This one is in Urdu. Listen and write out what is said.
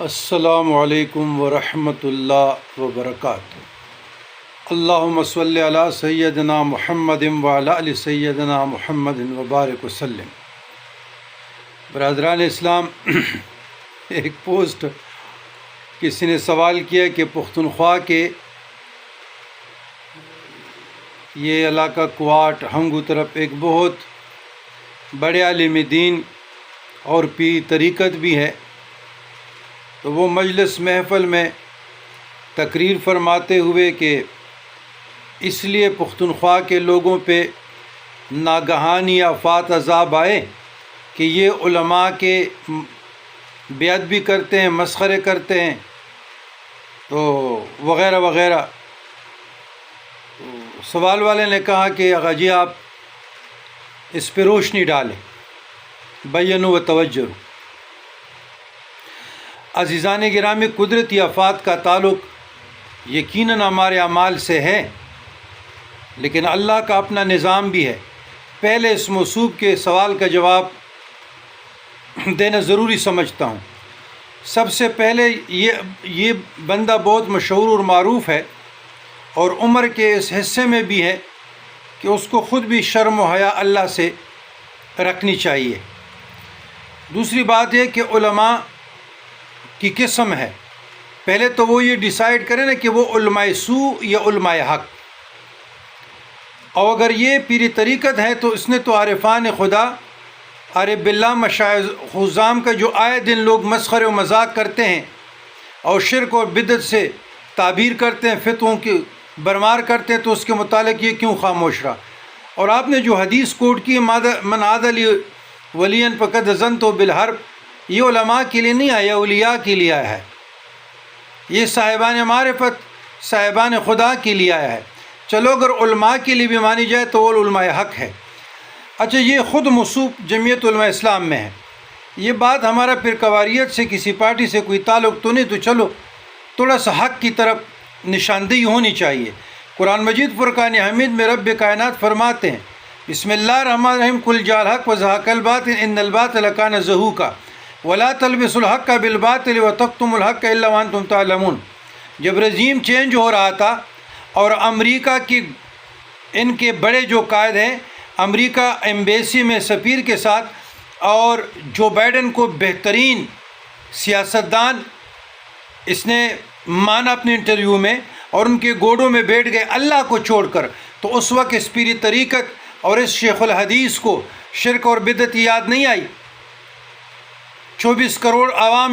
السلام علیکم ورحمۃ اللہ وبرکاتہ۔ اللہم صلی علی سیدنا محمد وعلی آل سیدنا محمد وبارک وسلم۔ برادران اسلام، ایک پوسٹ کسی نے سوال کیا کہ پختونخوا کے یہ علاقہ کوٹ ہنگو طرف ایک بہت بڑے عالم دین اور پیر طریقت بھی ہے، تو وہ مجلس محفل میں تقریر فرماتے ہوئے کہ اس لیے پختونخوا کے لوگوں پہ ناگہانی آفات عذاب آئے کہ یہ علماء کے بیعت بھی کرتے ہیں، مسخرے کرتے ہیں، تو وغیرہ وغیرہ۔ سوال والے نے کہا کہ آغا جی آپ اس پہ روشنی ڈالیں، بینوا و توجہ۔ عزیزان گرامی، قدرتی آفات کا تعلق یقیناً ہمارے اعمال سے ہے، لیکن اللہ کا اپنا نظام بھی ہے۔ پہلے اس موضوع کے سوال کا جواب دینا ضروری سمجھتا ہوں۔ سب سے پہلے یہ بندہ بہت مشہور اور معروف ہے، اور عمر کے اس حصے میں بھی ہے کہ اس کو خود بھی شرم و حیا اللہ سے رکھنی چاہیے۔ دوسری بات یہ کہ علماء کی قسم ہے، پہلے تو وہ یہ ڈیسائیڈ کرے نا کہ وہ علماء سو یا علماء حق، اور اگر یہ پیری طریقت ہے تو اس نے تو عارفان خدا، عارف باللہ، مشائخ خزام کا جو آئے دن لوگ مسخرے و مذاق کرتے ہیں اور شرک اور بدعت سے تعبیر کرتے ہیں، فتووں کی برمار کرتے ہیں، تو اس کے متعلق یہ کیوں خاموش رہا؟ اور آپ نے جو حدیث کوٹ کی من عاد لی ولیا فقد اذنتہ بالحرب، یہ علماء کے لیے نہیں آیا، اولیاء کے لیے آیا ہے، یہ صاحبان معرفت، صاحبان خدا کے لیے آیا ہے۔ چلو اگر علماء کے لیے بھی مانی جائے تو وہ علماء حق ہے۔ اچھا، یہ خود موصوف جمعیت علماء اسلام میں ہے، یہ بات ہمارا پھر قواریت سے کسی پارٹی سے کوئی تعلق تو نہیں، تو چلو تھوڑا سا حق کی طرف نشاندہی ہونی چاہیے۔ قرآن مجید فرقان حمید میں رب کائنات فرماتے ہیں، بسم اللہ الرحمن الرحیم، قل جاء الحق وزهق الباطل ان الباطل کان زہوقا ولا تلبسوا الحق بالباطل وتکتموا الحق الا وانتم تعلمون۔ جب رژیم چینج ہو رہا تھا اور امریکہ کی ان کے بڑے جو قائد ہیں، امریکہ ایمبیسی میں سفیر کے ساتھ، اور جو بائیڈن کو بہترین سیاستدان اس نے مانا اپنے انٹرویو میں، اور ان کے گوڑوں میں بیٹھ گئے اللہ کو چھوڑ کر، تو اس وقت اس پیری طریقت اور اس شیخ الحدیث کو شرک اور بدعت یاد نہیں آئی؟ 24 کروڑ عوام